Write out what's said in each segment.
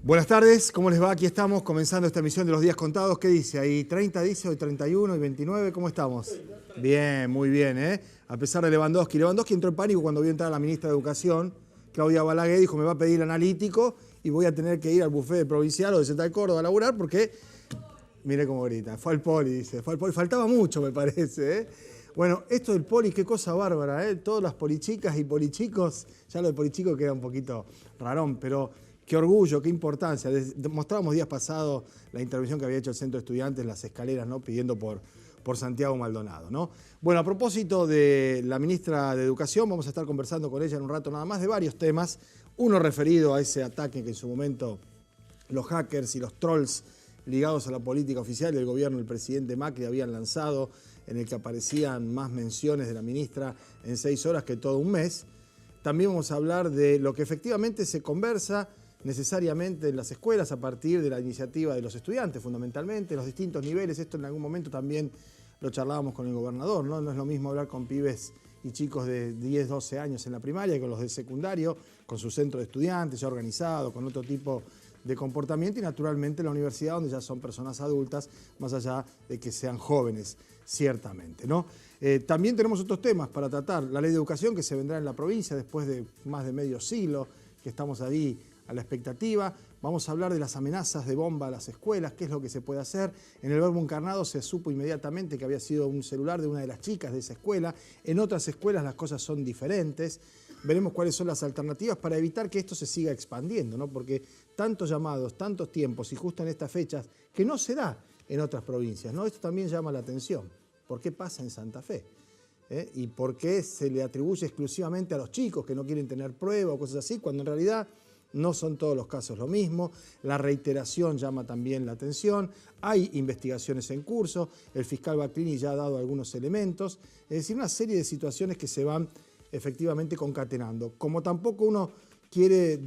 Buenas tardes, ¿cómo les va? Aquí estamos comenzando esta emisión de Los Días Contados. ¿Qué dice ahí? 30 dice, hoy 31 y 29, ¿cómo estamos? Bien, muy bien, ¿eh? A pesar de Lewandowski. Lewandowski entró en pánico cuando vio entrar a la ministra de Educación, Claudia Balaguer, dijo, me va a pedir analítico y voy a tener que ir al buffet provincial o de Central Córdoba a laburar porque, mire cómo grita, fue al poli, dice, fue al poli. Faltaba mucho, me parece, ¿eh? Bueno, esto del poli, qué cosa bárbara, ¿eh? Todas las polichicas y polichicos, ya lo de polichico queda un poquito rarón, pero qué orgullo, qué importancia. Mostrábamos días pasados la intervención que había hecho el Centro de Estudiantes en las escaleras, ¿no? Pidiendo por Santiago Maldonado, ¿no? Bueno, a propósito de la ministra de Educación, vamos a estar conversando con ella en un rato nada más de varios temas. Uno referido a ese ataque que en su momento los hackers y los trolls ligados a la política oficial del gobierno del presidente Macri habían lanzado, en el que aparecían más menciones de la ministra en 6 horas que todo un mes. También vamos a hablar de lo que efectivamente se conversa necesariamente en las escuelas a partir de la iniciativa de los estudiantes, fundamentalmente, en los distintos niveles. Esto en algún momento también lo charlábamos con el gobernador, ¿no? No es lo mismo hablar con pibes y chicos de 10, 12 años en la primaria que con los del secundario, con su centro de estudiantes ya organizado, con otro tipo de comportamiento y naturalmente en la universidad donde ya son personas adultas, más allá de que sean jóvenes, ciertamente, ¿no? También tenemos otros temas para tratar. La ley de educación que se vendrá en la provincia después de más de medio siglo, que estamos ahí a la expectativa. Vamos a hablar de las amenazas de bomba a las escuelas, qué es lo que se puede hacer. En el Verbo Encarnado se supo inmediatamente que había sido un celular de una de las chicas de esa escuela. En otras escuelas las cosas son diferentes. Veremos cuáles son las alternativas para evitar que esto se siga expandiendo, ¿no? Porque tantos llamados, tantos tiempos y justo en estas fechas, que no se da en otras provincias, ¿no? Esto también llama la atención. ¿Por qué pasa en Santa Fe? ¿Y por qué se le atribuye exclusivamente a los chicos que no quieren tener prueba o cosas así, cuando en realidad no son todos los casos lo mismo? La reiteración llama también la atención. Hay investigaciones en curso. El fiscal Baclini ya ha dado algunos elementos. Es decir, una serie de situaciones que se van efectivamente concatenando. Como tampoco uno quiere,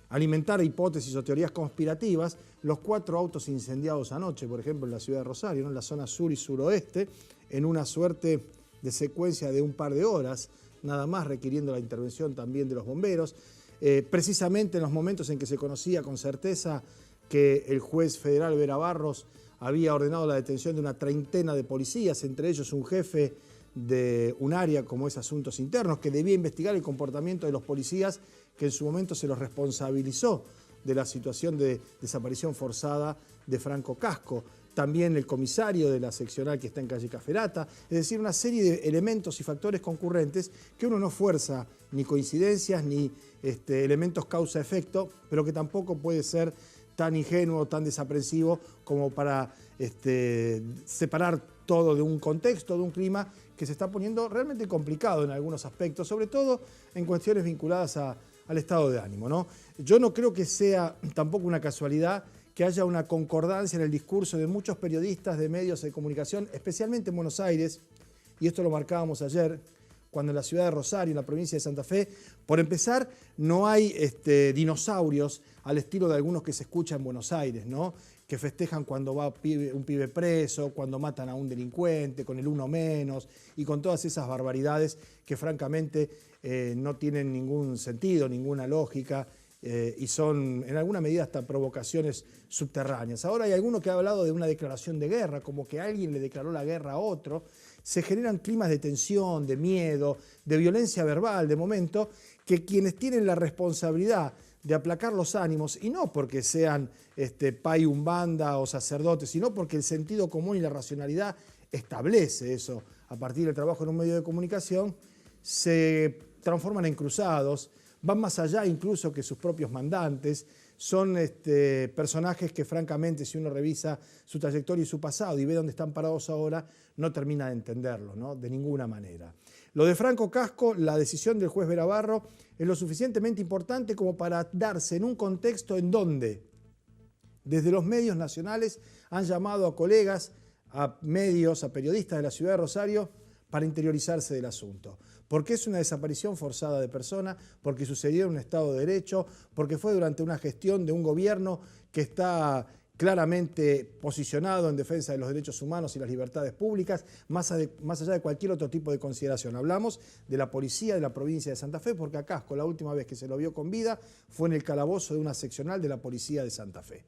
alimentar hipótesis o teorías conspirativas, los 4 autos incendiados anoche, por ejemplo, en la ciudad de Rosario, ¿no? En la zona sur y suroeste, en una suerte de secuencia de un par de horas, nada más requiriendo la intervención también de los bomberos, precisamente en los momentos en que se conocía con certeza que el juez federal Vera Barros había ordenado la detención de una treintena de policías, entre ellos un jefe de un área como es Asuntos Internos, que debía investigar el comportamiento de los policías, que en su momento se los responsabilizó de la situación de desaparición forzada de Franco Casco. También el comisario de la seccional que está en calle Caferata, es decir, una serie de elementos y factores concurrentes que uno no fuerza ni coincidencias ni elementos causa-efecto, pero que tampoco puede ser tan ingenuo, tan desaprensivo como para separar todo de un contexto, de un clima que se está poniendo realmente complicado en algunos aspectos, sobre todo en cuestiones vinculadas al estado de ánimo, ¿no? Yo no creo que sea tampoco una casualidad que haya una concordancia en el discurso de muchos periodistas de medios de comunicación, especialmente en Buenos Aires, y esto lo marcábamos ayer, cuando en la ciudad de Rosario, en la provincia de Santa Fe, por empezar, no hay dinosaurios al estilo de algunos que se escuchan en Buenos Aires, ¿no? Que festejan cuando va un pibe preso, cuando matan a un delincuente, con el uno menos, y con todas esas barbaridades que francamente no tienen ningún sentido, ninguna lógica, y son en alguna medida hasta provocaciones subterráneas. Ahora hay alguno que ha hablado de una declaración de guerra, como que alguien le declaró la guerra a otro. Se generan climas de tensión, de miedo, de violencia verbal, de momento, que quienes tienen la responsabilidad de aplacar los ánimos, y no porque sean pai umbanda o sacerdotes, sino porque el sentido común y la racionalidad establece eso a partir del trabajo en un medio de comunicación, se transforman en cruzados, van más allá incluso que sus propios mandantes, son personajes que francamente si uno revisa su trayectoria y su pasado y ve dónde están parados ahora, no termina de entenderlo, ¿no? De ninguna manera. Lo de Franco Casco, la decisión del juez Vera Barros, es lo suficientemente importante como para darse en un contexto en donde desde los medios nacionales han llamado a colegas, a medios, a periodistas de la ciudad de Rosario para interiorizarse del asunto. Porque es una desaparición forzada de persona, porque sucedió en un Estado de Derecho, porque fue durante una gestión de un gobierno que está claramente posicionado en defensa de los derechos humanos y las libertades públicas, más allá de cualquier otro tipo de consideración. Hablamos de la policía de la provincia de Santa Fe, porque a Casco la última vez que se lo vio con vida fue en el calabozo de una seccional de la policía de Santa Fe.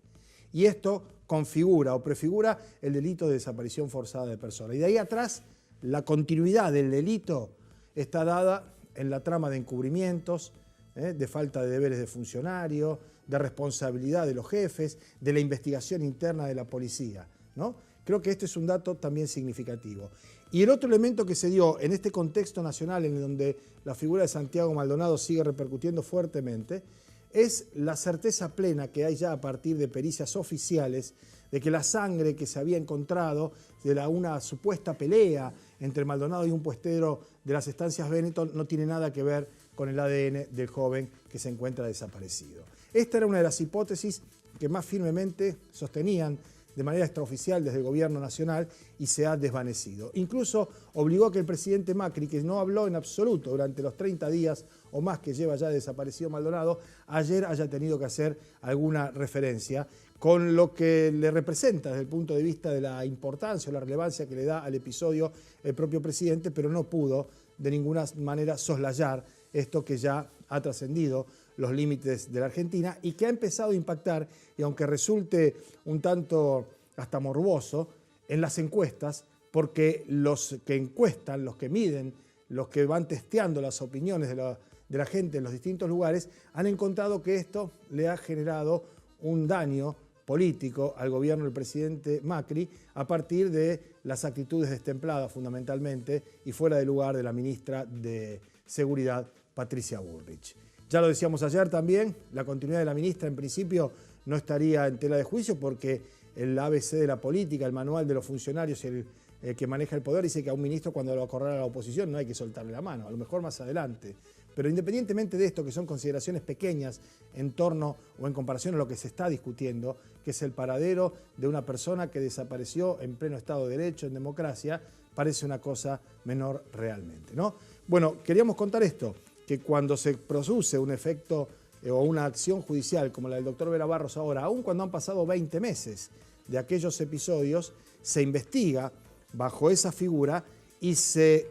Y esto configura o prefigura el delito de desaparición forzada de personas. Y de ahí atrás, la continuidad del delito está dada en la trama de encubrimientos, de falta de deberes de funcionario, de responsabilidad de los jefes, de la investigación interna de la policía, ¿no? Creo que este es un dato también significativo. Y el otro elemento que se dio en este contexto nacional en donde la figura de Santiago Maldonado sigue repercutiendo fuertemente, es la certeza plena que hay ya a partir de pericias oficiales de que la sangre que se había encontrado de una supuesta pelea entre Maldonado y un puestero de las estancias Benetton no tiene nada que ver con el ADN del joven que se encuentra desaparecido. Esta era una de las hipótesis que más firmemente sostenían de manera extraoficial desde el gobierno nacional y se ha desvanecido. Incluso obligó a que el presidente Macri, que no habló en absoluto durante los 30 días o más que lleva ya desaparecido Maldonado, ayer haya tenido que hacer alguna referencia con lo que le representa desde el punto de vista de la importancia o la relevancia que le da al episodio el propio presidente, pero no pudo de ninguna manera soslayar esto que ya ha trascendido los límites de la Argentina y que ha empezado a impactar, y aunque resulte un tanto hasta morboso, en las encuestas, porque los que encuestan, los que miden, los que van testeando las opiniones de la gente en los distintos lugares, han encontrado que esto le ha generado un daño político al gobierno del presidente Macri a partir de las actitudes destempladas fundamentalmente y fuera de lugar de la ministra de Seguridad, Patricia Bullrich. Ya lo decíamos ayer también, la continuidad de la ministra en principio no estaría en tela de juicio porque el ABC de la política, el manual de los funcionarios y el que maneja el poder dice que a un ministro cuando lo acorrala la oposición no hay que soltarle la mano, a lo mejor más adelante. Pero independientemente de esto, que son consideraciones pequeñas en torno o en comparación a lo que se está discutiendo, que es el paradero de una persona que desapareció en pleno Estado de Derecho, en democracia, parece una cosa menor realmente, ¿no? Bueno, queríamos contar esto, que cuando se produce un efecto o una acción judicial como la del doctor Vera Barros ahora, aun cuando han pasado 20 meses de aquellos episodios, se investiga bajo esa figura y se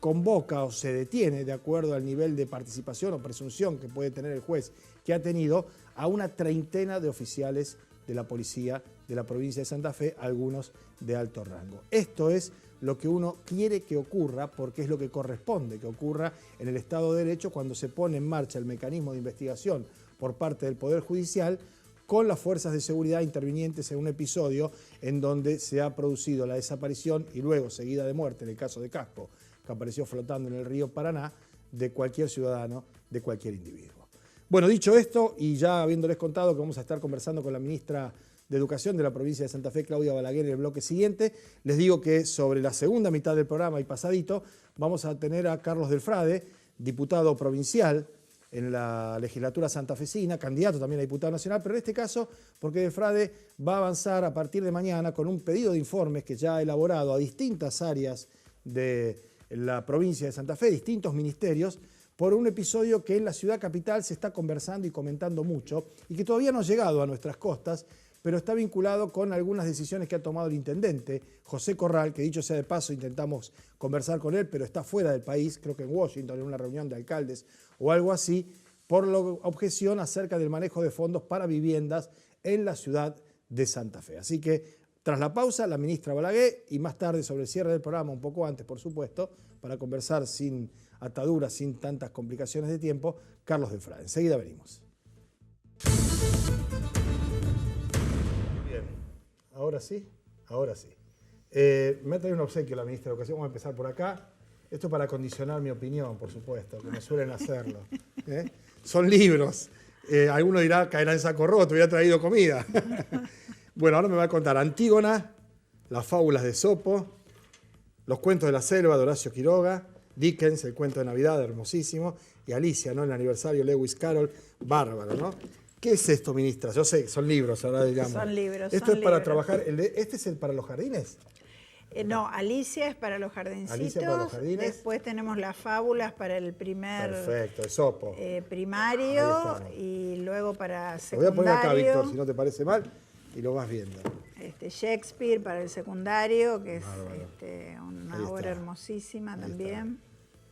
convoca o se detiene, de acuerdo al nivel de participación o presunción que puede tener el juez que ha tenido, a una treintena de oficiales de la policía de la provincia de Santa Fe, algunos de alto rango. Esto es lo que uno quiere que ocurra porque es lo que corresponde que ocurra en el Estado de Derecho cuando se pone en marcha el mecanismo de investigación por parte del Poder Judicial con las fuerzas de seguridad intervinientes en un episodio en donde se ha producido la desaparición y luego seguida de muerte, en el caso de Casco, que apareció flotando en el río Paraná, de cualquier ciudadano, de cualquier individuo. Bueno, dicho esto, y ya habiéndoles contado que vamos a estar conversando con la ministra de Educación de la provincia de Santa Fe, Claudia Balaguer, en el bloque siguiente, les digo que sobre la segunda mitad del programa y pasadito vamos a tener a Carlos Delfrade, diputado provincial en la legislatura santafesina, candidato también a diputado nacional, pero en este caso porque Delfrade va a avanzar a partir de mañana con un pedido de informes que ya ha elaborado a distintas áreas de la provincia de Santa Fe, distintos ministerios, por un episodio que en la ciudad capital se está conversando y comentando mucho y que todavía no ha llegado a nuestras costas, pero está vinculado con algunas decisiones que ha tomado el intendente José Corral, que dicho sea de paso intentamos conversar con él, pero está fuera del país, creo que en Washington, en una reunión de alcaldes o algo así, por la objeción acerca del manejo de fondos para viviendas en la ciudad de Santa Fe. Así que tras la pausa, la ministra Balaguer y más tarde sobre el cierre del programa, un poco antes por supuesto, para conversar sin ataduras, sin tantas complicaciones de tiempo, Carlos Delfrade. Enseguida venimos. Bien, ahora sí. Me ha traído un obsequio la ministra de Educación, vamos a empezar por acá. Esto es para condicionar mi opinión, por supuesto, como suelen hacerlo. Son libros. Alguno dirá, caerá en saco roto, hubiera traído comida. Bueno, ahora me va a contar Antígona, las fábulas de Esopo, los cuentos de la selva de Horacio Quiroga, Dickens, el cuento de Navidad, hermosísimo, y Alicia, ¿no? El aniversario Lewis Carroll, bárbaro, ¿no? ¿Qué es esto, ministra? Yo sé, son libros, ahora digamos. Son libros. Esto es para trabajar, ¿este es el para los jardines? No, Alicia es para los jardincitos. Alicia para los jardines. Después tenemos las fábulas para el primer Perfecto, Esopo. Primario y luego para Lo secundario. voy a poner acá, Víctor, si no te parece mal, y lo vas viendo. Shakespeare para el secundario, que es Ahí una obra hermosísima también.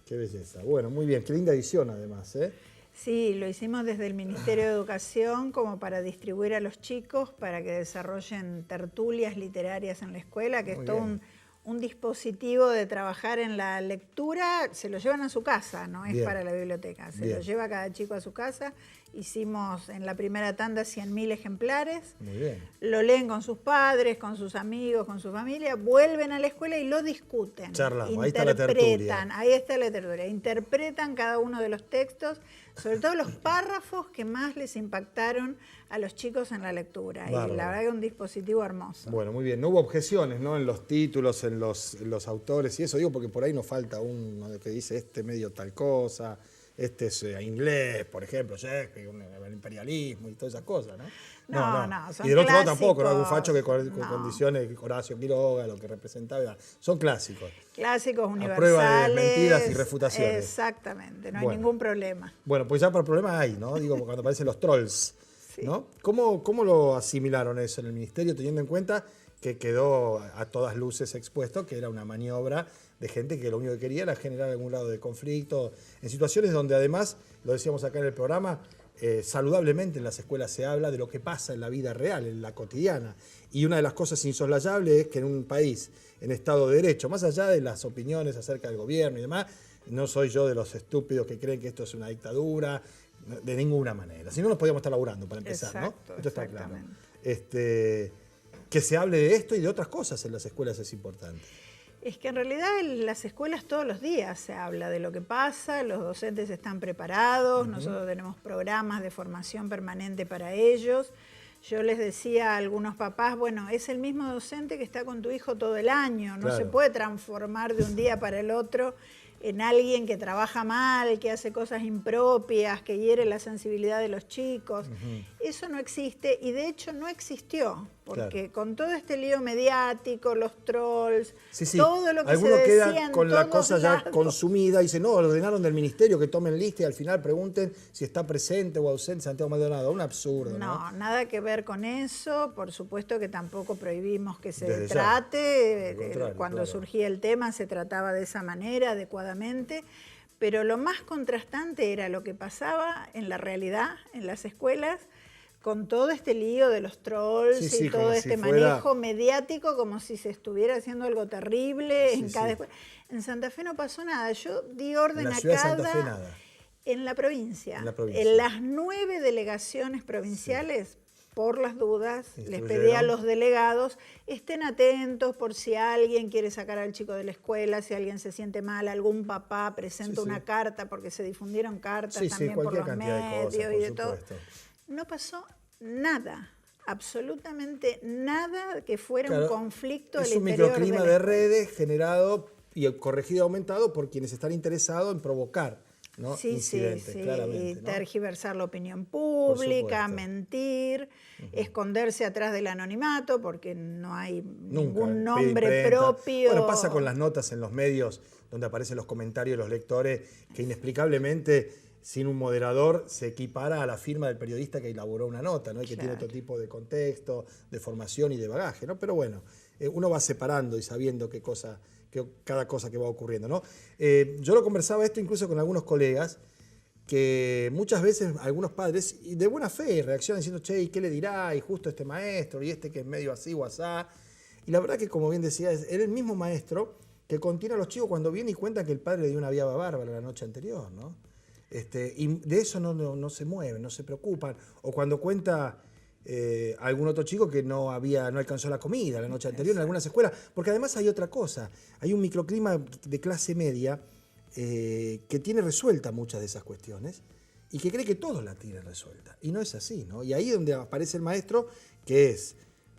Qué belleza. Bueno, muy bien, qué linda edición además, ¿eh? Sí, lo hicimos desde el Ministerio de Educación como para distribuir a los chicos para que desarrollen tertulias literarias en la escuela, que es todo un dispositivo de trabajar en la lectura. Se lo llevan a su casa, no es para la biblioteca, se lo lleva cada chico a su casa. Hicimos en la primera tanda 100.000 ejemplares. Muy bien. Lo leen con sus padres, con sus amigos, con su familia, vuelven a la escuela y lo discuten. Charlamos, ahí está la tertulia. Ahí está la tertulia. Interpretan cada uno de los textos, sobre todo los párrafos que más les impactaron a los chicos en la lectura. Bárbaro. Y la verdad que es un dispositivo hermoso. Bueno, muy bien. No hubo objeciones, ¿no? En los títulos, en los autores y eso, digo, porque por ahí nos falta uno que dice este medio tal cosa, este es inglés, por ejemplo, Shakespeare, el imperialismo y todas esas cosas, ¿no? No, son y del otro lado clásicos. tampoco, ¿no? Algún facho que con condiciones, Horacio Quiroga, lo que representaba, son clásicos. Clásicos universales. A prueba de mentiras y refutaciones. Exactamente, no hay ningún problema. Bueno, pues ya por problema hay, ¿no? Digo, cuando aparecen los trolls, ¿no? ¿Cómo lo asimilaron eso en el ministerio, teniendo en cuenta que quedó a todas luces expuesto que era una maniobra de gente que lo único que quería era generar algún grado de conflicto, en situaciones donde además, lo decíamos acá en el programa, saludablemente en las escuelas se habla de lo que pasa en la vida real, en la cotidiana. Y una de las cosas insoslayables es que en un país en Estado de Derecho, más allá de las opiniones acerca del gobierno y demás, no soy yo de los estúpidos que creen que esto es una dictadura, de ninguna manera. Si no, nos podíamos estar laburando para empezar, ¿no? Esto está claro. Que se hable de esto y de otras cosas en las escuelas es importante. Es que en realidad en las escuelas todos los días se habla de lo que pasa, los docentes están preparados, nosotros tenemos programas de formación permanente para ellos. Yo les decía a algunos papás, bueno, es el mismo docente que está con tu hijo todo el año, no se puede transformar de un día para el otro en alguien que trabaja mal, que hace cosas impropias, que hiere la sensibilidad de los chicos. Eso no existe y de hecho no existió, porque con todo este lío mediático, los trolls, todo lo que alguno se queda decía en con la cosa lados. ya consumida y dice, no, ordenaron del ministerio que tomen lista y al final pregunten si está presente o ausente Santiago Maldonado. Un absurdo, ¿no? No, nada que ver con eso. Por supuesto que tampoco prohibimos que se trate. Cuando surgía el tema se trataba de esa manera, adecuadamente. Pero lo más contrastante era lo que pasaba en la realidad, en las escuelas, con todo este lío de los trolls y todo este manejo mediático, como si se estuviera haciendo algo terrible en cada escuela. En Santa Fe no pasó nada. Yo di orden a cada... En la provincia. En las 9 delegaciones provinciales, por las dudas, les pedí a los delegados, estén atentos por si alguien quiere sacar al chico de la escuela, si alguien se siente mal, algún papá presenta una carta, porque se difundieron cartas también por los medios y de todo. No pasó nada, absolutamente nada que fuera un conflicto al interior. Es un microclima de redes generado y corregido y aumentado por quienes están interesados en provocar, ¿no? Incidentes, claramente, ¿no? Tergiversar la opinión pública, mentir, esconderse atrás del anonimato porque no hay ningún nombre propio. Bueno, pasa con las notas en los medios donde aparecen los comentarios de los lectores que inexplicablemente sin un moderador se equipara a la firma del periodista que elaboró una nota, ¿no? Y que tiene otro tipo de contexto, de formación y de bagaje, ¿no? Pero bueno, uno va separando y sabiendo cada cosa que va ocurriendo, ¿no? Yo lo conversaba esto incluso con algunos colegas, que muchas veces algunos padres, y de buena fe, reaccionan diciendo, che, ¿y qué le dirá? Y justo este maestro, y este que es medio así o asá. Y la verdad que, como bien decía, es el mismo maestro que contiene a los chicos cuando viene y cuenta que el padre le dio una viaba bárbara la noche anterior, ¿no? Y de eso no se mueven, no se preocupan. O cuando cuenta algún otro chico que no alcanzó la comida la noche anterior en algunas escuelas. Porque además hay otra cosa, hay un microclima de clase media que tiene resuelta muchas de esas cuestiones y que cree que todos la tienen resuelta. Y no es así, ¿no? Y ahí es donde aparece el maestro, que es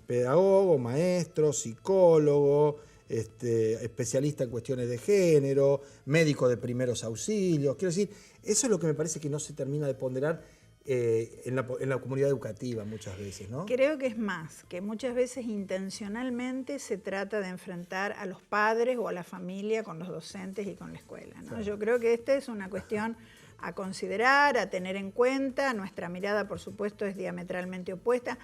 pedagogo, maestro, psicólogo, especialista en cuestiones de género, médico de primeros auxilios. Quiero decir, eso es lo que me parece que no se termina de ponderar en la comunidad educativa muchas veces, ¿no? Creo que es más, que muchas veces intencionalmente se trata de enfrentar a los padres o a la familia con los docentes y con la escuela, ¿no? Claro. Yo creo que esta es una cuestión a considerar, a tener en cuenta. Nuestra mirada, por supuesto, es diametralmente opuesta.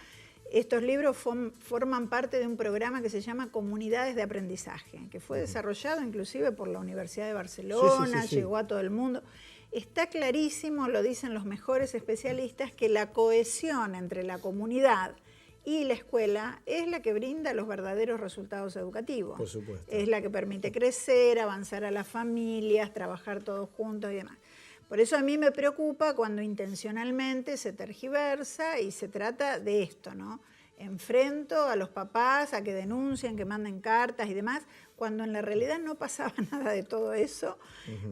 Estos libros forman parte de un programa que se llama Comunidades de Aprendizaje, que fue desarrollado inclusive por la Universidad de Barcelona, llegó a todo el mundo. Está clarísimo, lo dicen los mejores especialistas, que la cohesión entre la comunidad y la escuela es la que brinda los verdaderos resultados educativos. Por supuesto. Es la que permite crecer, avanzar a las familias, trabajar todos juntos y demás. Por eso a mí me preocupa cuando intencionalmente se tergiversa y se trata de esto, ¿no? Enfrento a los papás a que denuncien, que manden cartas y demás, cuando en la realidad no pasaba nada de todo eso.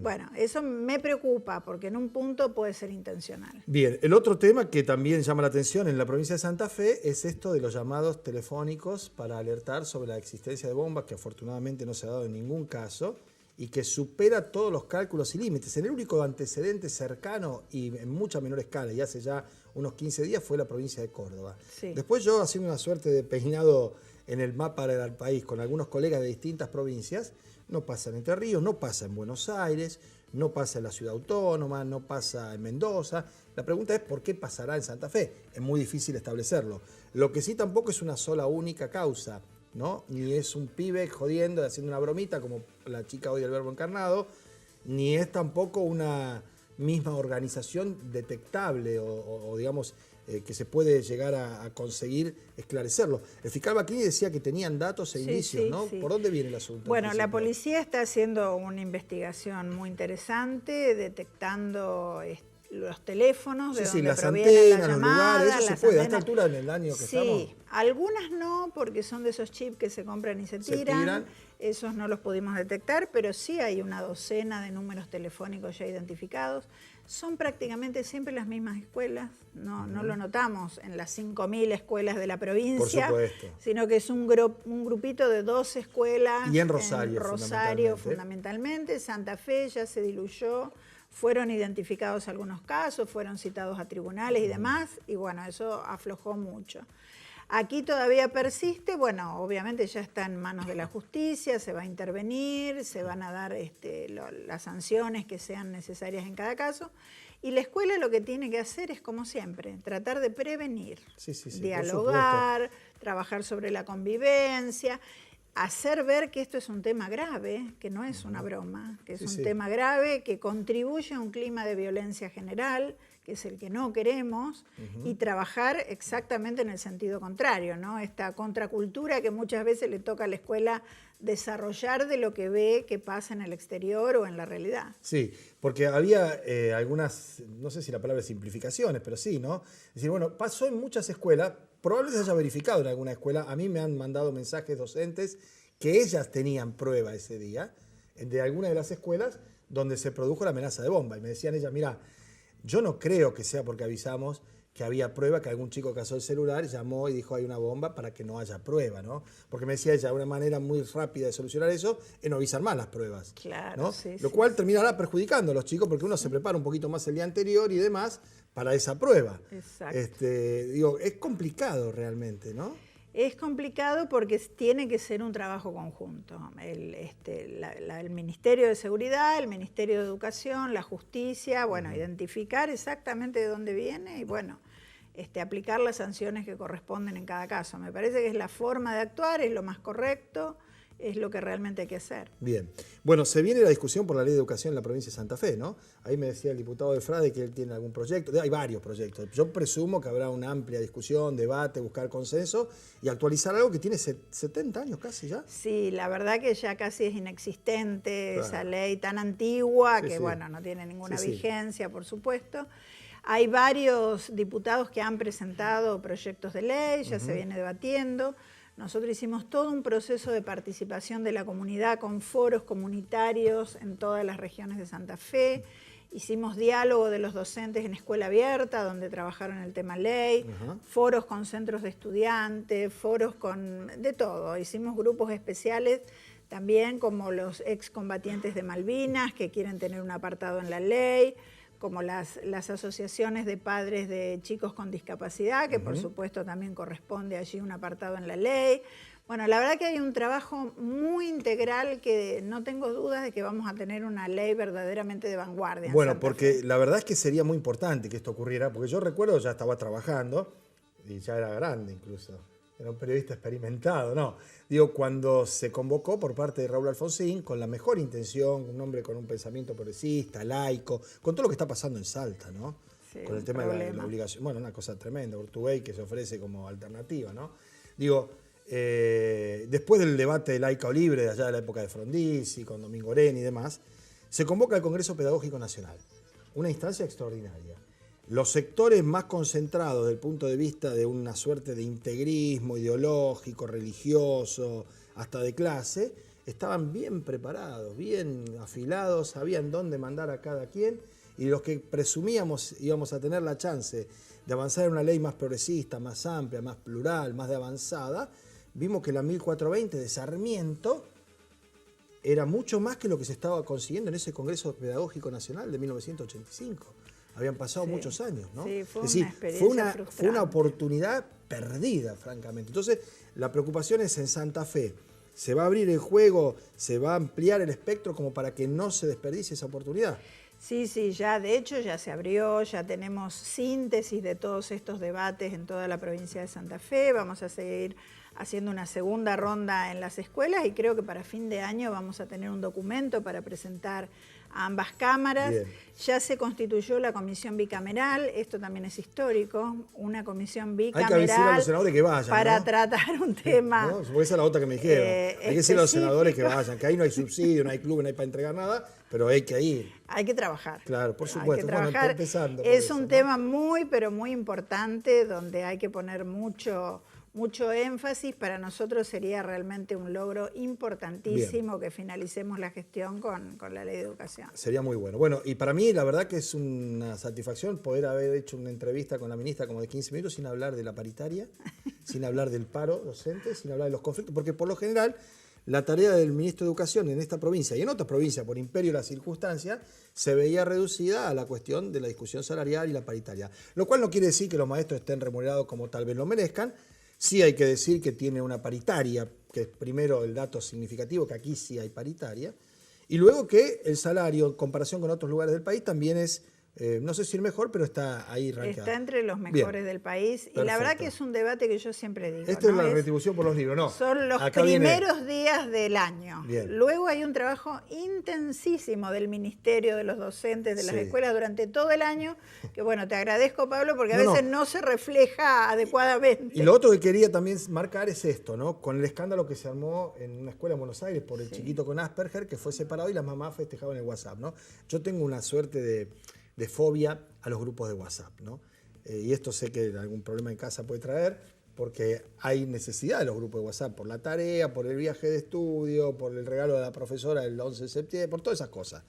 Bueno, eso me preocupa porque en un punto puede ser intencional. Bien, el otro tema que también llama la atención en la provincia de Santa Fe es esto de los llamados telefónicos para alertar sobre la existencia de bombas, que afortunadamente no se ha dado en ningún caso, y que supera todos los cálculos y límites. El único antecedente cercano y en mucha menor escala, y hace ya unos 15 días, fue la provincia de Córdoba. Sí. Después yo, haciendo una suerte de peinado en el mapa del país con algunos colegas de distintas provincias, no pasa en Entre Ríos, no pasa en Buenos Aires, no pasa en la Ciudad Autónoma, no pasa en Mendoza. La pregunta es ¿por qué pasará en Santa Fe? Es muy difícil establecerlo. Lo que sí tampoco es una sola única causa, ¿no? Ni es un pibe jodiendo, haciendo una bromita como la chica hoy del Verbo Encarnado, ni es tampoco una misma organización detectable o digamos, que se puede llegar a conseguir esclarecerlo. El fiscal Bacchini decía que tenían datos e indicios, ¿no? Sí. ¿Por dónde viene el asunto? Bueno, la policía está haciendo una investigación muy interesante, detectando los teléfonos de donde las provienen antenas, las llamadas, los lugares, eso se puede, a esta altura en el año que estamos. Sí, algunas no, porque son de esos chips que se compran y se tiran. Esos no los pudimos detectar, pero sí hay una docena de números telefónicos ya identificados. Son prácticamente siempre las mismas escuelas, no lo notamos en las 5.000 escuelas de la provincia, por supuesto, sino que es un grupito de 2 escuelas. Y en Rosario, fundamentalmente. Santa Fe ya se diluyó. Fueron identificados algunos casos, fueron citados a tribunales y demás, y bueno, eso aflojó mucho. Aquí todavía persiste, bueno, obviamente ya está en manos de la justicia, se va a intervenir, se van a dar las sanciones que sean necesarias en cada caso, y la escuela lo que tiene que hacer es, como siempre, tratar de prevenir, dialogar, trabajar sobre la convivencia, hacer ver que esto es un tema grave, que no es una broma, que es un tema grave, que contribuye a un clima de violencia general, que es el que no queremos, y trabajar exactamente en el sentido contrario, ¿no? Esta contracultura que muchas veces le toca a la escuela desarrollar de lo que ve que pasa en el exterior o en la realidad. Sí, porque había algunas, no sé si la palabra es simplificaciones, pero sí, ¿no? Es decir, bueno, pasó en muchas escuelas, probablemente se haya verificado en alguna escuela, a mí me han mandado mensajes docentes que ellas tenían prueba ese día de alguna de las escuelas donde se produjo la amenaza de bomba, y me decían ellas, mira, yo no creo que sea porque avisamos que había prueba, que algún chico cazó el celular, llamó y dijo hay una bomba para que no haya prueba, ¿no? Porque me decía ella, una manera muy rápida de solucionar eso es no avisar más las pruebas. Claro, ¿no? Lo cual terminará perjudicando a los chicos porque uno se prepara un poquito más el día anterior y demás para esa prueba. Exacto. Digo, es complicado realmente, ¿no? Es complicado porque tiene que ser un trabajo conjunto. El Ministerio de Seguridad, el Ministerio de Educación, la Justicia, bueno, identificar exactamente de dónde viene y bueno, aplicar las sanciones que corresponden en cada caso. Me parece que es la forma de actuar, es lo más correcto, es lo que realmente hay que hacer. Bien. Bueno, se viene la discusión por la Ley de Educación en la provincia de Santa Fe, ¿no? Ahí me decía el diputado de Frade que él tiene algún proyecto. Hay varios proyectos. Yo presumo que habrá una amplia discusión, debate, buscar consenso y actualizar algo que tiene 70 años casi ya. Sí, la verdad que ya casi es inexistente esa ley tan antigua que, bueno, no tiene ninguna vigencia, por supuesto. Hay varios diputados que han presentado proyectos de ley, ya se viene debatiendo. Nosotros hicimos todo un proceso de participación de la comunidad con foros comunitarios en todas las regiones de Santa Fe. Hicimos diálogo de los docentes en escuela abierta, donde trabajaron el tema ley, foros con centros de estudiantes, foros con de todo. Hicimos grupos especiales también como los excombatientes de Malvinas, que quieren tener un apartado en la ley, como las asociaciones de padres de chicos con discapacidad, que por supuesto también corresponde allí un apartado en la ley. Bueno, la verdad que hay un trabajo muy integral que no tengo dudas de que vamos a tener una ley verdaderamente de vanguardia. Bueno, porque la verdad es que sería muy importante que esto ocurriera, porque yo recuerdo ya estaba trabajando, y ya era grande incluso, era un periodista experimentado, ¿no? Digo, cuando se convocó por parte de Raúl Alfonsín, con la mejor intención, un hombre con un pensamiento progresista, laico, con todo lo que está pasando en Salta, ¿no? Sí, con el tema de la obligación, bueno, una cosa tremenda, Urtubey que se ofrece como alternativa, ¿no? Digo, después del debate laica o libre de allá de la época de Frondizi, con Domingo Orén y demás, se convoca el Congreso Pedagógico Nacional, una instancia extraordinaria. Los sectores más concentrados desde el punto de vista de una suerte de integrismo ideológico, religioso, hasta de clase, estaban bien preparados, bien afilados, sabían dónde mandar a cada quien, y los que presumíamos íbamos a tener la chance de avanzar en una ley más progresista, más amplia, más plural, más de avanzada, vimos que la 1420 de Sarmiento era mucho más que lo que se estaba consiguiendo en ese Congreso Pedagógico Nacional de 1985. Habían pasado muchos años, ¿no? Sí, fue una experiencia frustrante. Fue una oportunidad perdida, francamente. Entonces, la preocupación es en Santa Fe. ¿Se va a abrir el juego, se va a ampliar el espectro como para que no se desperdicie esa oportunidad? Sí, ya de hecho ya se abrió, ya tenemos síntesis de todos estos debates en toda la provincia de Santa Fe. Vamos a seguir haciendo una segunda ronda en las escuelas y creo que para fin de año vamos a tener un documento para presentar a ambas cámaras. Bien. Ya se constituyó la comisión bicameral, esto también es histórico, una comisión bicameral. Hay que decirle a los senadores que vayan, para ¿no? tratar un tema. ¿No? Porque esa es la otra que me dijeron. Hay que decirle a los senadores que vayan, que ahí no hay subsidio, no hay club, no hay para entregar nada, pero hay que ir. Hay que trabajar. Claro, por supuesto. Hay que trabajar. Bueno, empezando es eso, un ¿no? tema muy, pero muy importante, donde hay que poner mucho énfasis. Para nosotros sería realmente un logro importantísimo que finalicemos la gestión con la ley de educación. Sería muy bueno. Bueno, y para mí la verdad que es una satisfacción poder haber hecho una entrevista con la ministra como de 15 minutos sin hablar de la paritaria, sin hablar del paro docente, sin hablar de los conflictos, porque por lo general la tarea del ministro de Educación en esta provincia y en otras provincias, por imperio de las circunstancias, se veía reducida a la cuestión de la discusión salarial y la paritaria. Lo cual no quiere decir que los maestros estén remunerados como tal vez lo merezcan. Sí hay que decir que tiene una paritaria, que es primero el dato significativo, que aquí sí hay paritaria, y luego que el salario, en comparación con otros lugares del país, también es, no sé si el mejor, pero está ahí rankeado. Está entre los mejores del país. Perfecto. Y la verdad que es un debate que yo siempre digo. Esto, ¿no?, es la retribución por los libros, ¿no? Son los primeros días del año. Bien. Luego hay un trabajo intensísimo del ministerio, de los docentes, de las escuelas durante todo el año, que bueno, te agradezco, Pablo, porque a veces no se refleja adecuadamente. Y lo otro que quería también marcar es esto, ¿no? Con el escándalo que se armó en una escuela en Buenos Aires por el chiquito con Asperger, que fue separado y las mamás festejaban en el WhatsApp, ¿no? Yo tengo una suerte de fobia a los grupos de WhatsApp, ¿no? Y esto sé que algún problema en casa puede traer, porque hay necesidad de los grupos de WhatsApp, por la tarea, por el viaje de estudio, por el regalo de la profesora el 11 de septiembre, por todas esas cosas.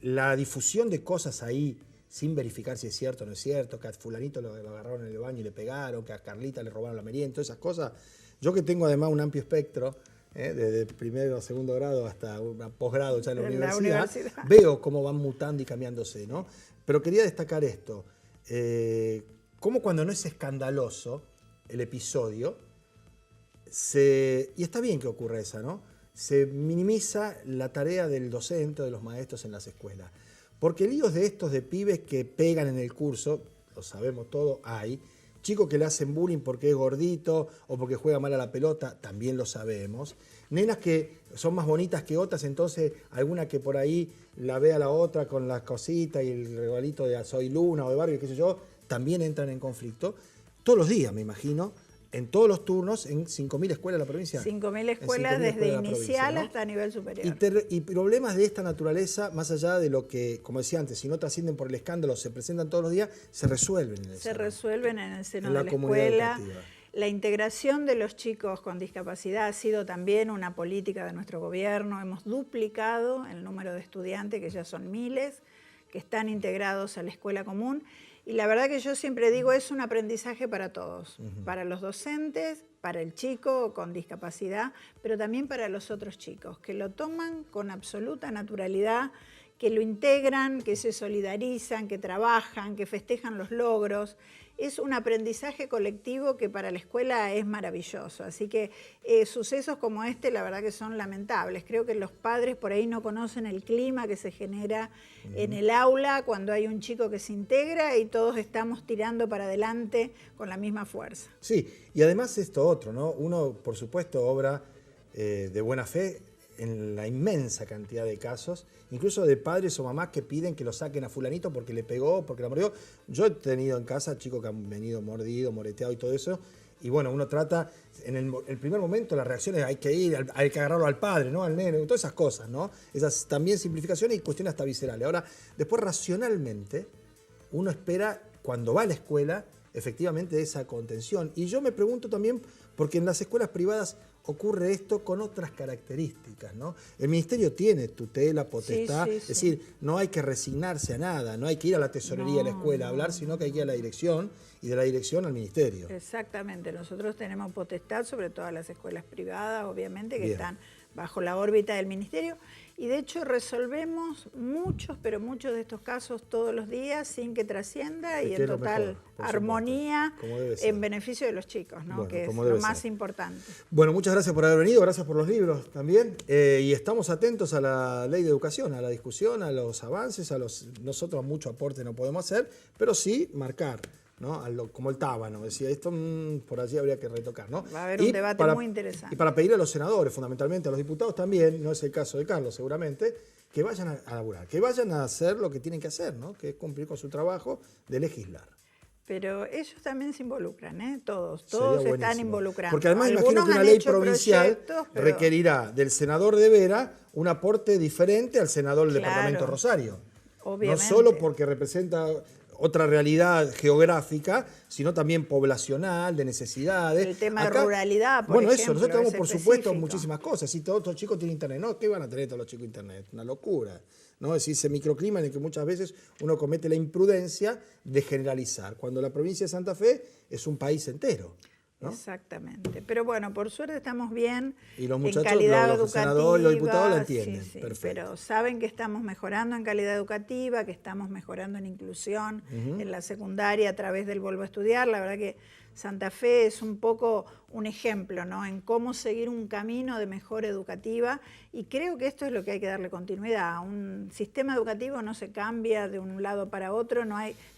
La difusión de cosas ahí, sin verificar si es cierto o no es cierto, que a fulanito lo agarraron en el baño y le pegaron, que a Carlita le robaron la merienda, todas esas cosas. Yo que tengo además un amplio espectro, desde primero o segundo grado hasta un posgrado ya en la universidad, veo cómo van mutando y cambiándose, ¿no? Pero quería destacar esto, cómo cuando no es escandaloso el episodio, y está bien que ocurra esa, ¿no? Se minimiza la tarea del docente o de los maestros en las escuelas. Porque líos de estos de pibes que pegan en el curso, lo sabemos todo, hay. Chicos que le hacen bullying porque es gordito o porque juega mal a la pelota, también lo sabemos. Nenas que son más bonitas que otras, entonces alguna que por ahí la ve a la otra con las cositas y el regalito de Soy Luna o de Barbie, qué sé yo, también entran en conflicto. Todos los días, me imagino, en todos los turnos, en 5.000 escuelas de la provincia. 5.000 escuelas desde inicial, ¿no?, hasta nivel superior. Y problemas de esta naturaleza, más allá de lo que, como decía antes, si no trascienden por el escándalo, se presentan todos los días, se resuelven en el seno. Se resuelven en el seno de la escuela. Educativa. La integración de los chicos con discapacidad ha sido también una política de nuestro gobierno. Hemos duplicado el número de estudiantes, que ya son miles, que están integrados a la escuela común. Y la verdad que yo siempre digo, es un aprendizaje para todos, para los docentes, para el chico con discapacidad, pero también para los otros chicos, que lo toman con absoluta naturalidad, que lo integran, que se solidarizan, que trabajan, que festejan los logros. Es un aprendizaje colectivo que para la escuela es maravilloso. Así que sucesos como este, la verdad que son lamentables. Creo que los padres por ahí no conocen el clima que se genera en el aula cuando hay un chico que se integra y todos estamos tirando para adelante con la misma fuerza. Sí, y además esto otro, ¿no? Uno, por supuesto, obra de buena fe en la inmensa cantidad de casos, incluso de padres o mamás que piden que lo saquen a fulanito porque le pegó, porque la mordió. Yo he tenido en casa chicos que han venido mordido, moreteado y todo eso, y bueno, uno trata, en el primer momento las reacciones hay que ir, hay que agarrarlo al padre, ¿no? Al nene, todas esas cosas, ¿no? Esas también simplificaciones y cuestiones hasta viscerales. Ahora, después racionalmente, uno espera, cuando va a la escuela, efectivamente esa contención. Y yo me pregunto también, porque en las escuelas privadas ocurre esto con otras características, ¿no? El ministerio tiene tutela, potestad, es decir, no hay que resignarse a nada, no hay que ir a la tesorería de la escuela a hablar, sino que hay que ir a la dirección y de la dirección al ministerio. Exactamente, nosotros tenemos potestad sobre todas las escuelas privadas, obviamente, que están bajo la órbita del ministerio, y de hecho resolvemos muchos, pero muchos de estos casos todos los días sin que trascienda y en total armonía en beneficio de los chicos, ¿no? Bueno, que es lo más importante. Bueno, muchas gracias por haber venido, gracias por los libros también, y estamos atentos a la ley de educación, a la discusión, a los avances, nosotros mucho aporte no podemos hacer, pero sí marcar, ¿no? Como el tábano, decía, esto por allí habría que retocar, ¿no? Va a haber un debate muy interesante. Y para pedirle a los senadores, fundamentalmente a los diputados también, no es el caso de Carlos seguramente, que vayan a laburar, que vayan a hacer lo que tienen que hacer, ¿no? Que es cumplir con su trabajo de legislar. Pero ellos también se involucran, ¿eh? Todos están involucrando. Porque además imagino que una ley provincial requerirá del senador de Vera un aporte diferente al senador del departamento Rosario. Obviamente. No solo porque representa otra realidad geográfica, sino también poblacional, de necesidades. El tema de ruralidad, por ejemplo. Bueno, eso, nosotros tenemos, por supuesto, muchísimas cosas. Si todos los chicos tienen internet, ¿no? ¿Qué van a tener todos los chicos internet? Una locura, ¿no? Es decir, ese microclima en el que muchas veces uno comete la imprudencia de generalizar, cuando la provincia de Santa Fe es un país entero, ¿no? Exactamente. Pero bueno, por suerte estamos bien. Y los muchachos, en calidad los educativa, senadores y los diputados la entienden. Sí, perfecto. Pero saben que estamos mejorando en calidad educativa, que estamos mejorando en inclusión en la secundaria a través del Vuelvo a Estudiar. La verdad que Santa Fe es un poco un ejemplo, ¿no? En cómo seguir un camino de mejora educativa, y creo que esto es lo que hay que darle continuidad. Un sistema educativo no se cambia de un lado para otro,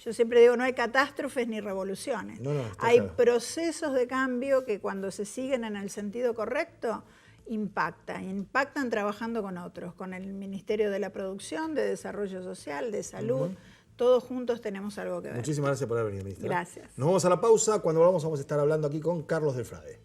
yo siempre digo, no hay catástrofes ni revoluciones. Hay procesos de cambio que cuando se siguen en el sentido correcto impactan trabajando con otros, con el Ministerio de la Producción, de Desarrollo Social, de Salud. Todos juntos tenemos algo que ver. Muchísimas gracias por haber venido, ministra. Gracias. Nos vamos a la pausa. Cuando volvamos vamos a estar hablando aquí con Carlos Delfrade.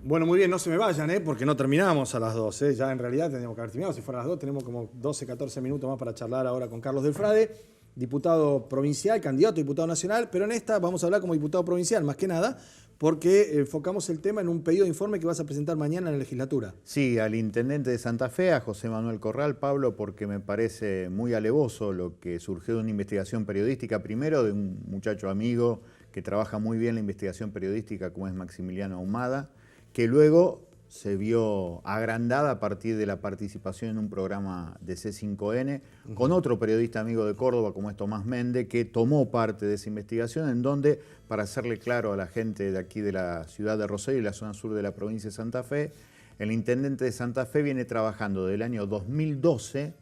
Bueno, muy bien, no se me vayan, porque no terminamos a las 12. Ya en realidad tendríamos que haber terminado. Si fuera a las 2, tenemos como 12, 14 minutos más para charlar ahora con Carlos Delfrade, diputado provincial, candidato a diputado nacional, pero en esta vamos a hablar como diputado provincial, más que nada, porque enfocamos el tema en un pedido de informe que vas a presentar mañana en la legislatura. Sí, al intendente de Santa Fe, a José Manuel Corral, Pablo, porque me parece muy alevoso lo que surgió de una investigación periodística, primero de un muchacho amigo que trabaja muy bien la investigación periodística, como es Maximiliano Ahumada, que luego se vio agrandada a partir de la participación en un programa de C5N con otro periodista amigo de Córdoba como es Tomás Méndez, que tomó parte de esa investigación, en donde, para hacerle claro a la gente de aquí de la ciudad de Rosario y la zona sur de la provincia de Santa Fe, el intendente de Santa Fe viene trabajando desde el año 2012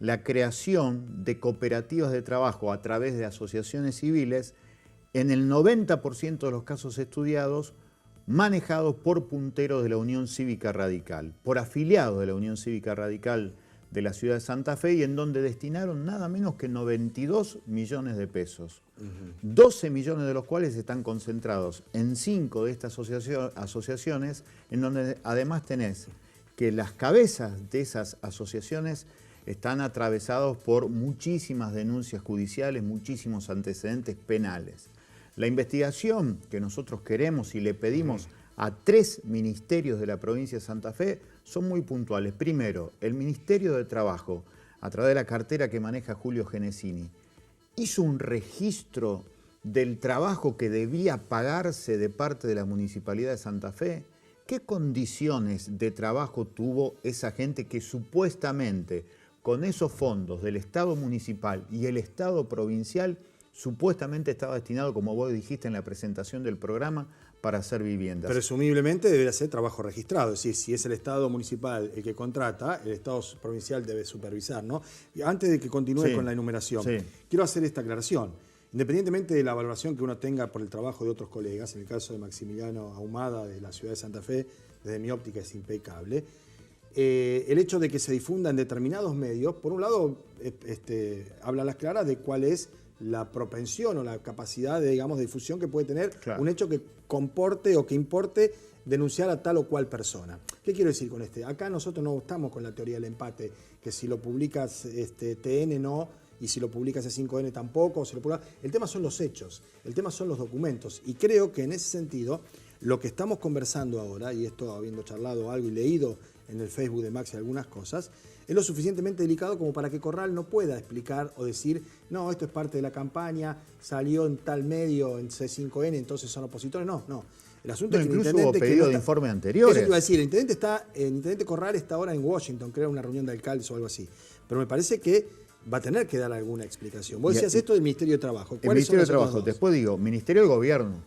la creación de cooperativas de trabajo a través de asociaciones civiles, en el 90% de los casos estudiados, manejados por punteros de la Unión Cívica Radical, por afiliados de la Unión Cívica Radical de la ciudad de Santa Fe, y en donde destinaron nada menos que 92 millones de pesos. 12 millones de los cuales están concentrados en 5 de estas asociaciones, en donde además tenés que las cabezas de esas asociaciones están atravesados por muchísimas denuncias judiciales, muchísimos antecedentes penales. La investigación que nosotros queremos y le pedimos a 3 ministerios de la provincia de Santa Fe son muy puntuales. Primero, el Ministerio de Trabajo, a través de la cartera que maneja Julio Genesini, hizo un registro del trabajo que debía pagarse de parte de la Municipalidad de Santa Fe, ¿qué condiciones de trabajo tuvo esa gente que supuestamente con esos fondos del Estado municipal y el Estado provincial supuestamente estaba destinado, como vos dijiste en la presentación del programa, para hacer viviendas? Presumiblemente debería ser trabajo registrado, es decir, si es el Estado municipal el que contrata, el Estado provincial debe supervisar, ¿no? Y antes de que continúe con la enumeración, quiero hacer esta aclaración. Independientemente de la valoración que uno tenga por el trabajo de otros colegas, en el caso de Maximiliano Ahumada de la ciudad de Santa Fe, desde mi óptica es impecable, el hecho de que se difunda en determinados medios, por un lado, habla a las claras de cuál es la propensión o la capacidad de, digamos, de difusión que puede tener un hecho que comporte o que importe denunciar a tal o cual persona. ¿Qué quiero decir con Acá nosotros no estamos con la teoría del empate, que si lo publicas TN no, y si lo publicas C5N tampoco. O si lo el tema son los hechos, el tema son los documentos. Y creo que en ese sentido, lo que estamos conversando ahora, y esto habiendo charlado algo y leído en el Facebook de Maxi algunas cosas, es lo suficientemente delicado como para que Corral no pueda explicar o decir, no, esto es parte de la campaña, salió en tal medio, en C5N, entonces son opositores. No, no. El asunto es que incluso el intendente... hubo pedido de informes anteriores. Eso te iba a decir, el intendente Corral está ahora en Washington, creo, una reunión de alcaldes o algo así. Pero me parece que va a tener que dar alguna explicación. Vos decías esto del Ministerio de Trabajo. El Ministerio de Trabajo, después digo, Ministerio del Gobierno,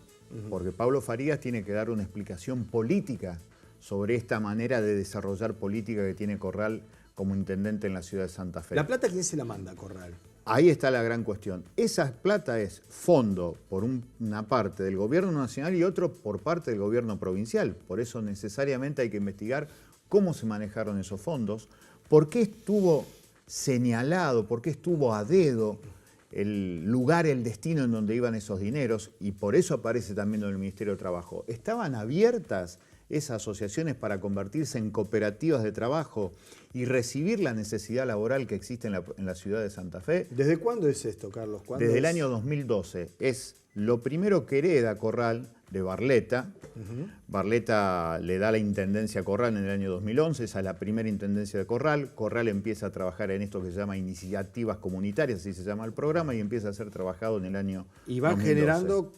porque Pablo Farías tiene que dar una explicación política sobre esta manera de desarrollar política que tiene Corral como intendente en la ciudad de Santa Fe. ¿La plata quién se la manda a Corral? Ahí está la gran cuestión. Esa plata es fondo por una parte del gobierno nacional y otro por parte del gobierno provincial. Por eso necesariamente hay que investigar cómo se manejaron esos fondos, por qué estuvo señalado, por qué estuvo a dedo el lugar, el destino en donde iban esos dineros, y por eso aparece también en el Ministerio de Trabajo. ¿Estaban abiertas esas asociaciones para convertirse en cooperativas de trabajo y recibir la necesidad laboral que existe en la ciudad de Santa Fe? ¿Desde cuándo es esto, Carlos? Desde el año 2012. Es lo primero que hereda Corral de Barletta. Barletta le da la intendencia a Corral en el año 2011, esa es la primera intendencia de Corral. Corral empieza a trabajar en esto que se llama iniciativas comunitarias, así se llama el programa, y empieza a ser trabajado en el año 2012. Y van generando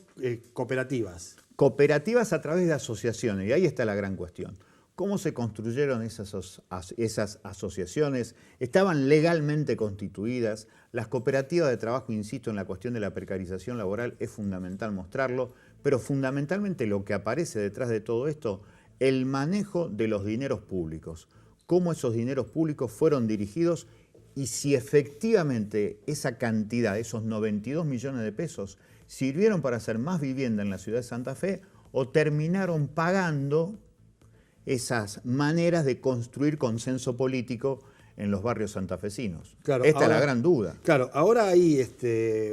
cooperativas. Cooperativas a través de asociaciones, y ahí está la gran cuestión. ¿Cómo se construyeron esas asociaciones? ¿Estaban legalmente constituidas? Las cooperativas de trabajo, insisto, en la cuestión de la precarización laboral es fundamental mostrarlo, pero fundamentalmente lo que aparece detrás de todo esto, el manejo de los dineros públicos. Cómo esos dineros públicos fueron dirigidos y si efectivamente esa cantidad, esos 92 millones de pesos, sirvieron para hacer más vivienda en la ciudad de Santa Fe o terminaron pagando esas maneras de construir consenso político en los barrios santafesinos. Claro, esta es la gran duda. Claro, ahora hay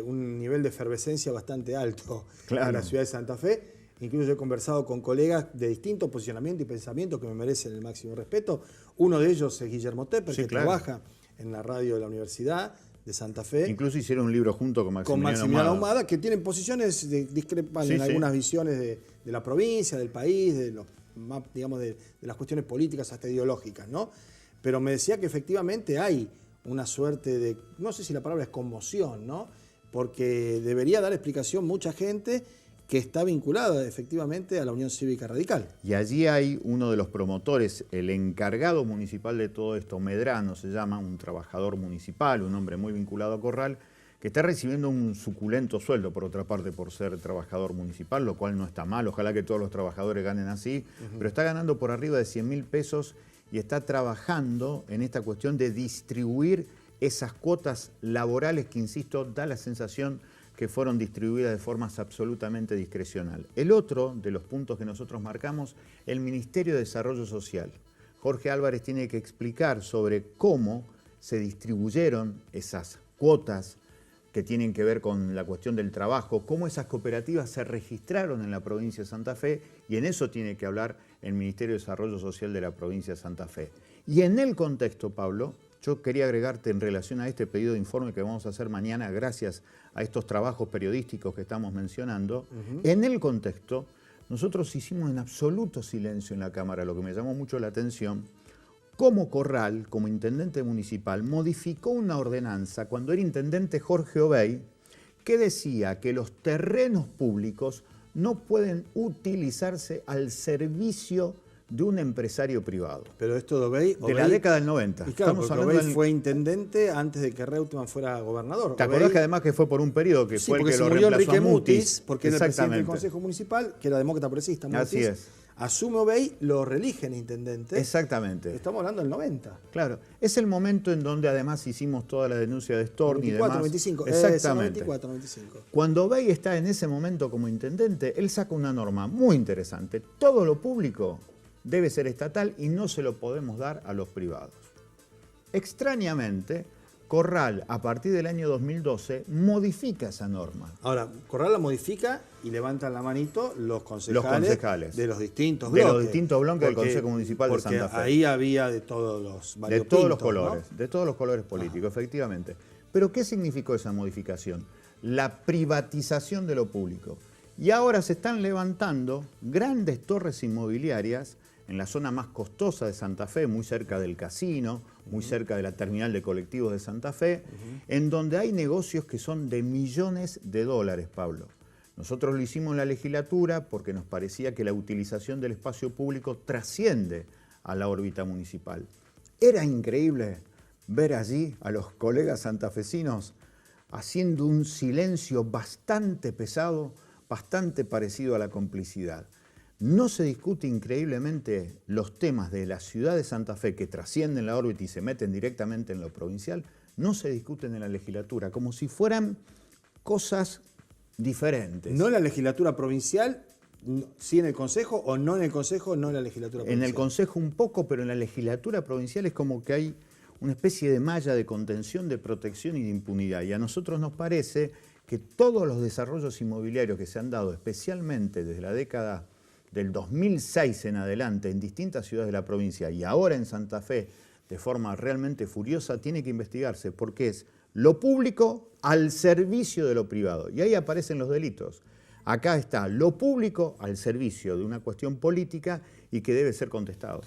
un nivel de efervescencia bastante alto en la ciudad de Santa Fe. Incluso he conversado con colegas de distintos posicionamientos y pensamientos que me merecen el máximo respeto. Uno de ellos es Guillermo Tepper, que trabaja en la radio de la Universidad de Santa Fe. Incluso hicieron un libro junto con Maximiliano Ahumada, que tienen posiciones discrepan en algunas visiones de la provincia, del país, de los más, digamos, de las cuestiones políticas hasta ideológicas, ¿no? Pero me decía que efectivamente hay una suerte de, no sé si la palabra es conmoción, ¿no? Porque debería dar explicación mucha gente que está vinculada efectivamente a la Unión Cívica Radical. Y allí hay uno de los promotores, el encargado municipal de todo esto, Medrano se llama, un trabajador municipal, un hombre muy vinculado a Corral, que está recibiendo un suculento sueldo, por otra parte, por ser trabajador municipal, lo cual no está mal, ojalá que todos los trabajadores ganen así, pero está ganando por arriba de 100.000 pesos y está trabajando en esta cuestión de distribuir esas cuotas laborales que, insisto, da la sensación que fueron distribuidas de formas absolutamente discrecional. El otro de los puntos que nosotros marcamos, el Ministerio de Desarrollo Social. Jorge Álvarez tiene que explicar sobre cómo se distribuyeron esas cuotas que tienen que ver con la cuestión del trabajo, cómo esas cooperativas se registraron en la provincia de Santa Fe, y en eso tiene que hablar el Ministerio de Desarrollo Social de la provincia de Santa Fe. Y en el contexto, Pablo, yo quería agregarte en relación a este pedido de informe que vamos a hacer mañana gracias a estos trabajos periodísticos que estamos mencionando. En el contexto, nosotros hicimos en absoluto silencio en la Cámara, lo que me llamó mucho la atención, cómo Corral, como intendente municipal, modificó una ordenanza cuando era intendente Jorge Obey, que decía que los terrenos públicos no pueden utilizarse al servicio de un empresario privado. Pero esto de Obey... De la década del 90. Y claro, Estamos porque hablando Obey fue intendente antes de que Reutemann fuera gobernador. ¿Te acordás que además que fue por un periodo que sí, fue el porque que se lo murió reemplazó Enrique a Mutis, porque era el presidente del Exactamente. Consejo Municipal, que era demócrata progresista. Mutis. Así es. Asume Obey, lo reeligen intendente. Exactamente. Estamos hablando del 90. Claro, es el momento en donde además hicimos toda la denuncia de Storni y 94, demás. 95. Exactamente. 94, 95. Cuando Obey está en ese momento como intendente, él saca una norma muy interesante. Todo lo público debe ser estatal y no se lo podemos dar a los privados. Extrañamente, Corral, a partir del año 2012, modifica esa norma. Ahora, Corral la modifica y levantan la manito los concejales de los distintos bloques. bloques. De los distintos bloques del Consejo Municipal de Santa Fe. Porque ahí había de todos los De todos los variopintos, colores, ¿no? de todos los colores políticos, efectivamente. Pero ¿qué significó esa modificación? La privatización de lo público. Y ahora se están levantando grandes torres inmobiliarias en la zona más costosa de Santa Fe, muy cerca del casino, muy cerca de la terminal de colectivos de Santa Fe, en donde hay negocios que son de millones de dólares, Pablo. Nosotros lo hicimos en la legislatura porque nos parecía que la utilización del espacio público trasciende a la órbita municipal. Era increíble ver allí a los colegas santafesinos haciendo un silencio bastante pesado, bastante parecido a la complicidad. No se discute increíblemente los temas de la ciudad de Santa Fe que trascienden la órbita y se meten directamente en lo provincial, no se discuten en la legislatura, como si fueran cosas diferentes. No en la legislatura provincial, sí en el Consejo, o no en el Consejo, no en la legislatura provincial. En el Consejo un poco, pero en la legislatura provincial es como que hay una especie de malla de contención, de protección y de impunidad. Y a nosotros nos parece que todos los desarrollos inmobiliarios que se han dado, especialmente desde la década del 2006 en adelante, en distintas ciudades de la provincia y ahora en Santa Fe, de forma realmente furiosa, tiene que investigarse porque es lo público al servicio de lo privado. Y ahí aparecen los delitos. Acá está lo público al servicio de una cuestión política y que debe ser contestado.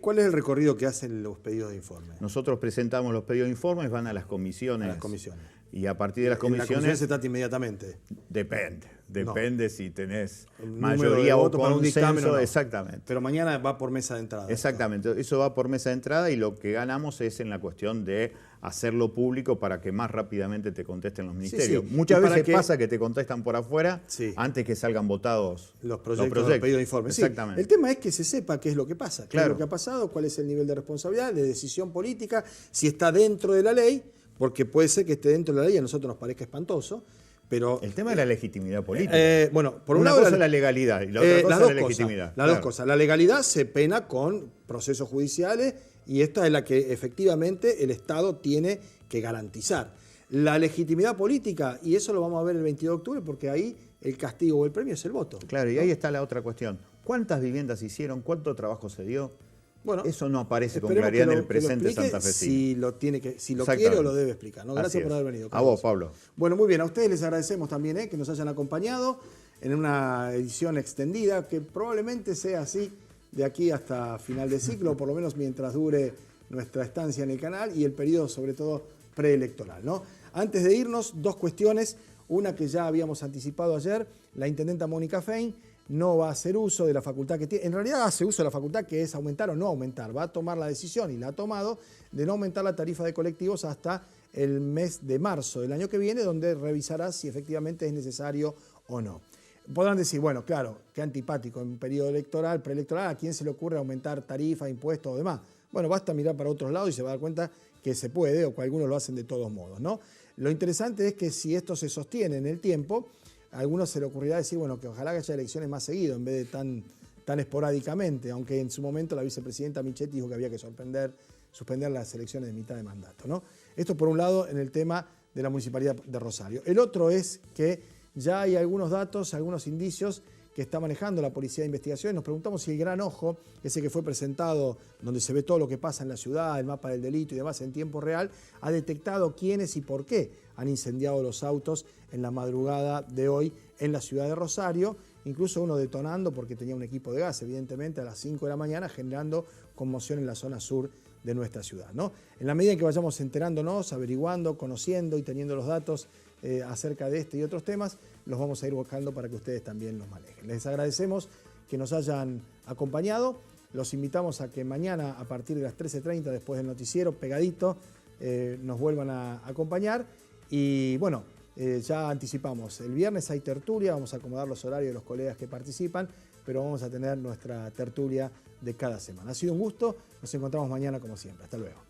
¿Cuál es el recorrido que hacen los pedidos de informe? Nosotros presentamos los pedidos de informes, van a las comisiones. A las comisiones. Y a partir de las comisiones... ¿En la comisión se trata inmediatamente? Depende si tenés Un mayoría o voto para un dictamen consenso. o no. Exactamente. Pero mañana va por mesa de entrada. Exactamente, eso va por mesa de entrada y lo que ganamos es en la cuestión de hacerlo público para que más rápidamente te contesten los ministerios. Sí. Muchas veces pasa que te contestan por afuera antes que salgan votados los proyectos. Los pedidos de informe. Exactamente. Sí. El tema es que se sepa qué es lo que pasa, qué claro. es lo que ha pasado, cuál es el nivel de responsabilidad, de decisión política, si está dentro de la ley, porque puede ser que esté dentro de la ley y a nosotros nos parezca espantoso. Pero, el tema es la legitimidad política. Bueno, por una cosa es la legalidad y la otra cosa es la legitimidad. Las dos cosas. La legalidad se pena con procesos judiciales y esta es la que efectivamente el Estado tiene que garantizar. La legitimidad política, y eso lo vamos a ver el 22 de octubre porque ahí el castigo o el premio es el voto. Claro, y ahí está la otra cuestión. ¿Cuántas viviendas hicieron? ¿Cuánto trabajo se dio? Bueno, eso no aparece con claridad en el presente santafesino. Si lo quiere o lo debe explicar, ¿no? Gracias por haber venido. A vos, Pablo. Bueno, muy bien. A ustedes les agradecemos también que nos hayan acompañado en una edición extendida, que probablemente sea así de aquí hasta final de ciclo, por lo menos mientras dure nuestra estancia en el canal y el periodo, sobre todo, preelectoral, ¿no? Antes de irnos, dos cuestiones. Una que ya habíamos anticipado ayer, la intendenta Mónica Fein no va a hacer uso de la facultad que tiene. En realidad hace uso de la facultad que es aumentar o no aumentar. Va a tomar la decisión, y la ha tomado, de no aumentar la tarifa de colectivos hasta el mes de marzo del año que viene, donde revisará si efectivamente es necesario o no. Podrán decir, bueno, claro, qué antipático en periodo electoral, preelectoral, ¿a quién se le ocurre aumentar tarifa, impuestos o demás? Bueno, basta mirar para otros lados y se va a dar cuenta que se puede, o que algunos lo hacen de todos modos, ¿no? Lo interesante es que si esto se sostiene en el tiempo, a algunos se le ocurrirá decir, bueno, que ojalá que haya elecciones más seguido en vez de tan esporádicamente, aunque en su momento la vicepresidenta Michetti dijo que había que suspender las elecciones de mitad de mandato, ¿no? Esto por un lado en el tema de la Municipalidad de Rosario. El otro es que ya hay algunos datos, algunos indicios que está manejando la Policía de Investigación. Nos preguntamos si el Gran Ojo, ese que fue presentado, donde se ve todo lo que pasa en la ciudad, el mapa del delito y demás en tiempo real, ha detectado quiénes y por qué han incendiado los autos en la madrugada de hoy en la ciudad de Rosario, incluso uno detonando porque tenía un equipo de gas, evidentemente, a las 5 de la mañana, generando conmoción en la zona sur de nuestra ciudad, ¿no? En la medida en que vayamos enterándonos, averiguando, conociendo y teniendo los datos acerca de este y otros temas, los vamos a ir buscando para que ustedes también los manejen. Les agradecemos que nos hayan acompañado. los invitamos a que mañana a partir de las 13:30, después del noticiero, pegadito, nos vuelvan a acompañar. Y bueno, ya anticipamos, el viernes hay tertulia, vamos a acomodar los horarios de los colegas que participan, pero vamos a tener nuestra tertulia de cada semana. Ha sido un gusto, nos encontramos mañana como siempre. Hasta luego.